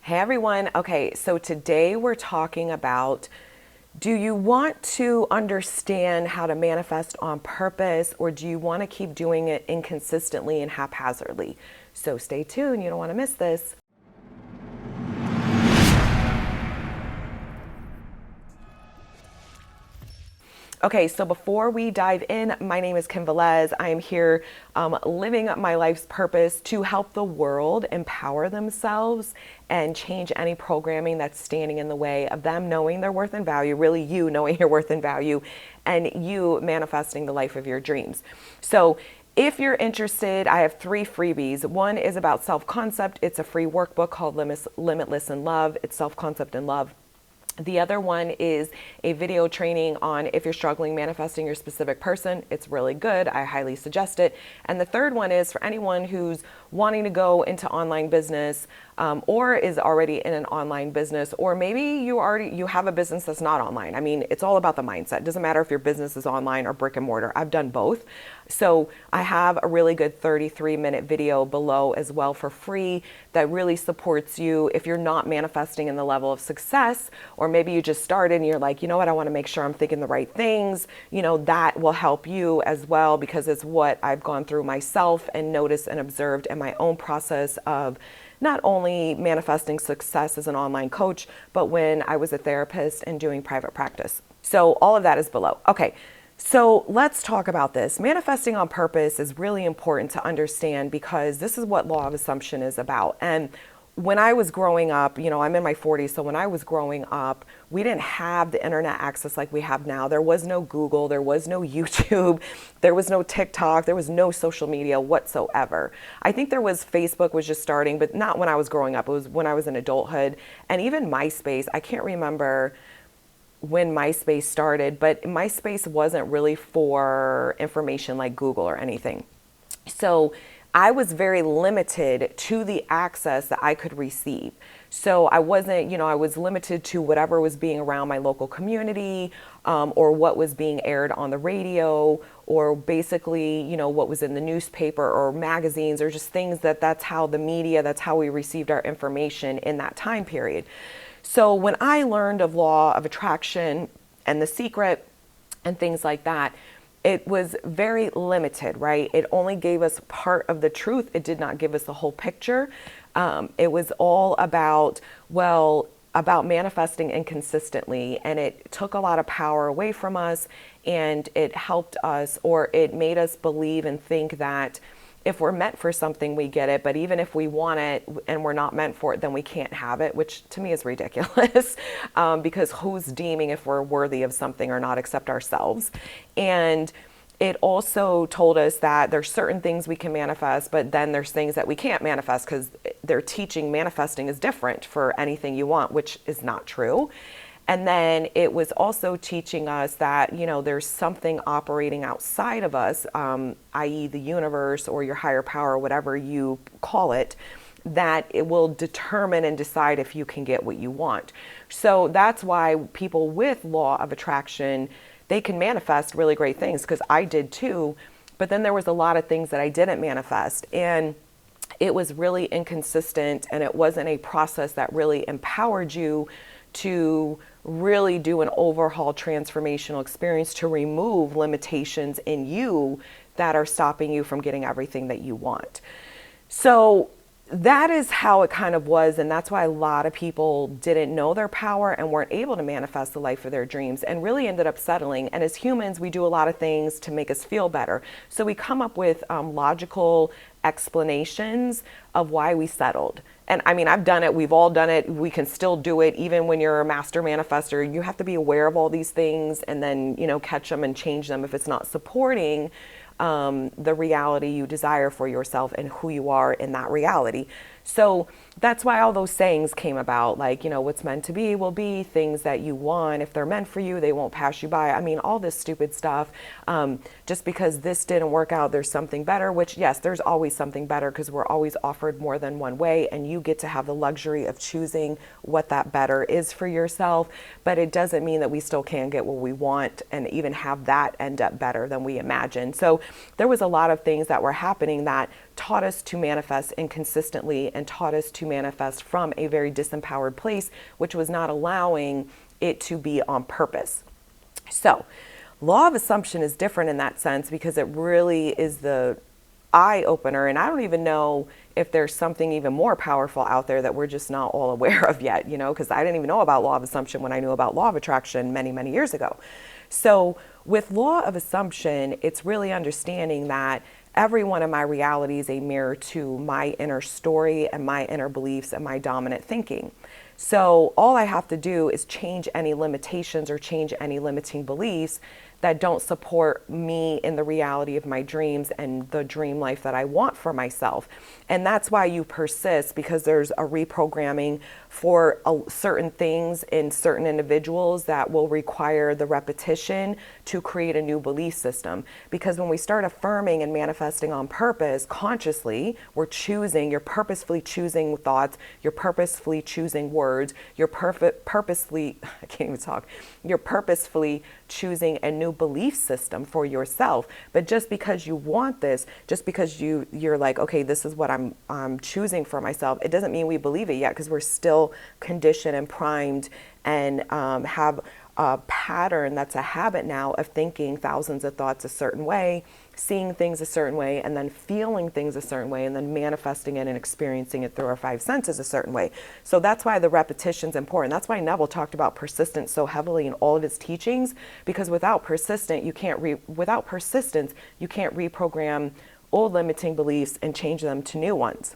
Hey everyone. Okay, so today we're talking about, do you want to understand how to manifest on purpose, or do you want to keep doing it inconsistently and haphazardly? So stay tuned, you don't want to miss this. Okay, so before we dive in, my name is Kim Velez. I am here living my life's purpose to help the world empower themselves and change any programming that's standing in the way of them knowing their worth and value, really you knowing your worth and value, and you manifesting the life of your dreams. So if you're interested, I have 3 freebies. One is about self-concept. It's a free workbook called Limitless in Love. It's self-concept and love. The other one is a video training on if you're struggling manifesting your specific person. It's really good. I highly suggest it. And the third one is for anyone who's wanting to go into online business or is already in an online business, or maybe you have a business that's not online. I mean, it's all about the mindset. It doesn't matter if your business is online or brick and mortar. I've done both. So I have a really good 33-minute video below as well for free that really supports you if you're not manifesting in the level of success, or maybe you just started and you're like, you know what, I want to make sure I'm thinking the right things. That will help you as well, because it's what I've gone through myself and noticed and observed in my own process of not only manifesting success as an online coach, but when I was a therapist and doing private practice. So all of that is below. Okay. So let's talk about this. Manifesting on purpose is really important to understand, because this is what law of assumption is about. And when I was growing up, I'm in my 40s. So when I was growing up, we didn't have the internet access like we have now. There was no Google, there was no YouTube, there was no TikTok, there was no social media whatsoever. I think there was Facebook was just starting, but not when I was growing up. It was when I was in adulthood. And even MySpace, I can't remember when MySpace started, but MySpace wasn't really for information like Google or anything. So I was very limited to the access that I could receive. So I wasn't, I was limited to whatever was being around my local community, or what was being aired on the radio, or basically, what was in the newspaper or magazines, or just things that's how the media, that's how we received our information in that time period. So when I learned of law of attraction and The Secret and things like that, it was very limited, right? It only gave us part of the truth. It did not give us the whole picture. It was all about manifesting inconsistently, and it took a lot of power away from us, and it helped us, or it made us believe and think that if we're meant for something, we get it. But even if we want it and we're not meant for it, then we can't have it, which to me is ridiculous, because who's deeming if we're worthy of something or not except ourselves? And it also told us that there's certain things we can manifest, but then there's things that we can't manifest, because they're teaching manifesting is different for anything you want, which is not true. And then it was also teaching us that, there's something operating outside of us, i.e. the universe or your higher power, whatever you call it, that it will determine and decide if you can get what you want. So that's why people with law of attraction, they can manifest really great things, because I did too. But then there was a lot of things that I didn't manifest, and it was really inconsistent, and it wasn't a process that really empowered you to really do an overhaul transformational experience to remove limitations in you that are stopping you from getting everything that you want. So that is how it kind of was, and that's why a lot of people didn't know their power and weren't able to manifest the life of their dreams, and really ended up settling. And as humans, we do a lot of things to make us feel better. So we come up with logical explanations of why we settled. And I mean, I've done it. We've all done it. We can still do it. Even when you're a master manifestor, you have to be aware of all these things and then, catch them and change them if it's not supporting the reality you desire for yourself and who you are in that reality. So that's why all those sayings came about, like, what's meant to be will be, things that you want, if they're meant for you, they won't pass you by. I mean, all this stupid stuff. Just because this didn't work out, there's something better, which yes, there's always something better, because we're always offered more than one way, and you get to have the luxury of choosing what that better is for yourself. But it doesn't mean that we still can't get what we want and even have that end up better than we imagined. So there was a lot of things that were happening that taught us to manifest inconsistently and taught us to manifest from a very disempowered place, which was not allowing it to be on purpose. So, law of assumption is different in that sense because it really is the eye opener. And I don't even know if there's something even more powerful out there that we're just not all aware of yet, you know, because I didn't even know about law of assumption when I knew about law of attraction many, many years ago. So with law of assumption, it's really understanding that every one of my reality is a mirror to my inner story and my inner beliefs and my dominant thinking. So all I have to do is change any limitations or change any limiting beliefs that don't support me in the reality of my dreams and the dream life that I want for myself. And that's why you persist, because there's a reprogramming for certain things in certain individuals that will require the repetition to create a new belief system. Because when we start affirming and manifesting on purpose, consciously, we're choosing, you're purposefully choosing thoughts, you're purposefully choosing words, you're purposefully, I can't even talk, you're purposefully choosing a new belief system for yourself. But just because you want this, just because you're like, okay, this is what I'm choosing for myself, it doesn't mean we believe it yet, because we're still conditioned and primed and have a pattern that's a habit now of thinking thousands of thoughts a certain way, seeing things a certain way, and then feeling things a certain way, and then manifesting it and experiencing it through our five senses a certain way. So that's why the repetition is important. That's why Neville talked about persistence so heavily in all of his teachings, because without persistence, you can't reprogram old limiting beliefs and change them to new ones.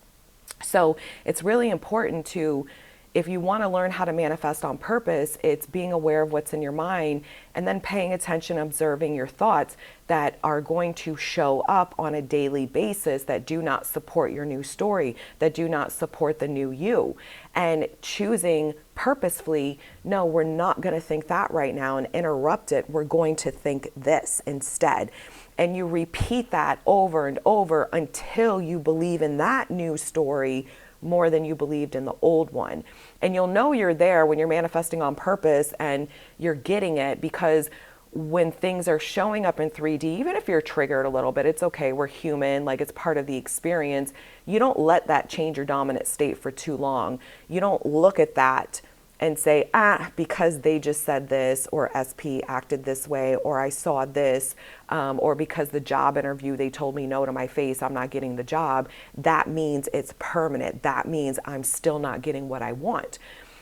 So it's really important to, if you want to learn how to manifest on purpose, it's being aware of what's in your mind and then paying attention, observing your thoughts that are going to show up on a daily basis that do not support your new story, that do not support the new you. And choosing purposefully, no, we're not going to think that right now, and interrupt it. We're going to think this instead. And you repeat that over and over until you believe in that new story more than you believed in the old one. And you'll know you're there when you're manifesting on purpose and you're getting it, because when things are showing up in 3D, even if you're triggered a little bit, it's okay. We're human, like it's part of the experience. You don't let that change your dominant state for too long. You don't look at that and say, because they just said this, or SP acted this way, or I saw this, or because the job interview, they told me no to my face, I'm not getting the job. That means it's permanent. That means I'm still not getting what I want.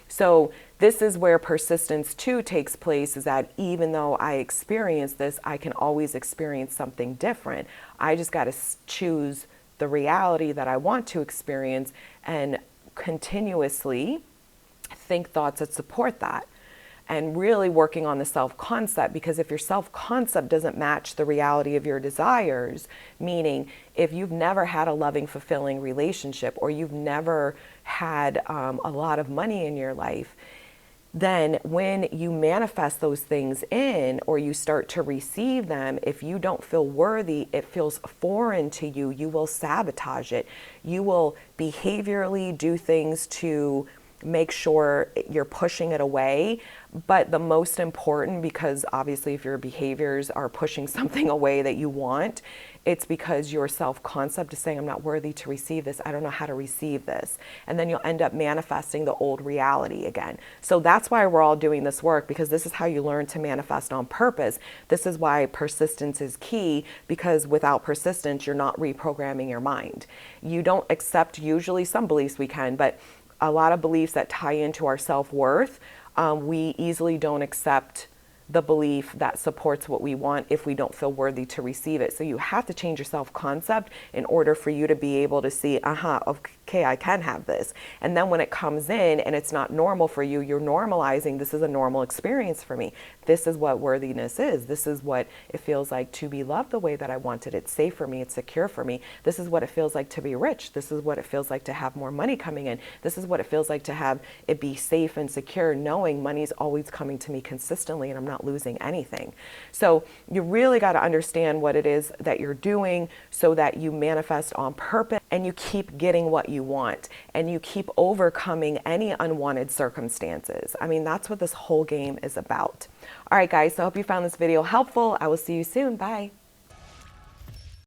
So this is where persistence too takes place, is that even though I experience this, I can always experience something different. I just got to choose the reality that I want to experience and continuously think thoughts that support that, and really working on the self-concept. Because if your self-concept doesn't match the reality of your desires, meaning if you've never had a loving, fulfilling relationship, or you've never had a lot of money in your life, then when you manifest those things in, or you start to receive them, if you don't feel worthy, it feels foreign to you, you will sabotage it. You will behaviorally do things to make sure you're pushing it away. But the most important, because obviously if your behaviors are pushing something away that you want, it's because your self-concept is saying, I'm not worthy to receive this. I don't know how to receive this. And then you'll end up manifesting the old reality again. So that's why we're all doing this work, because this is how you learn to manifest on purpose. This is why persistence is key, because without persistence, you're not reprogramming your mind. You don't accept, usually some beliefs we can, but a lot of beliefs that tie into our self-worth, we easily don't accept the belief that supports what we want if we don't feel worthy to receive it. So you have to change your self-concept in order for you to be able to see, okay, I can have this. And then when it comes in and it's not normal for you, you're normalizing, this is a normal experience for me. This is what worthiness is. This is what it feels like to be loved the way that I wanted. It's safe for me. It's secure for me. This is what it feels like to be rich. This is what it feels like to have more money coming in. This is what it feels like to have it be safe and secure, knowing money's always coming to me consistently and I'm not losing anything. So you really got to understand what it is that you're doing so that you manifest on purpose and you keep getting what you want and you keep overcoming any unwanted circumstances. I mean, that's what this whole game is about. All right, guys, so I hope you found this video helpful. I will see you soon. Bye.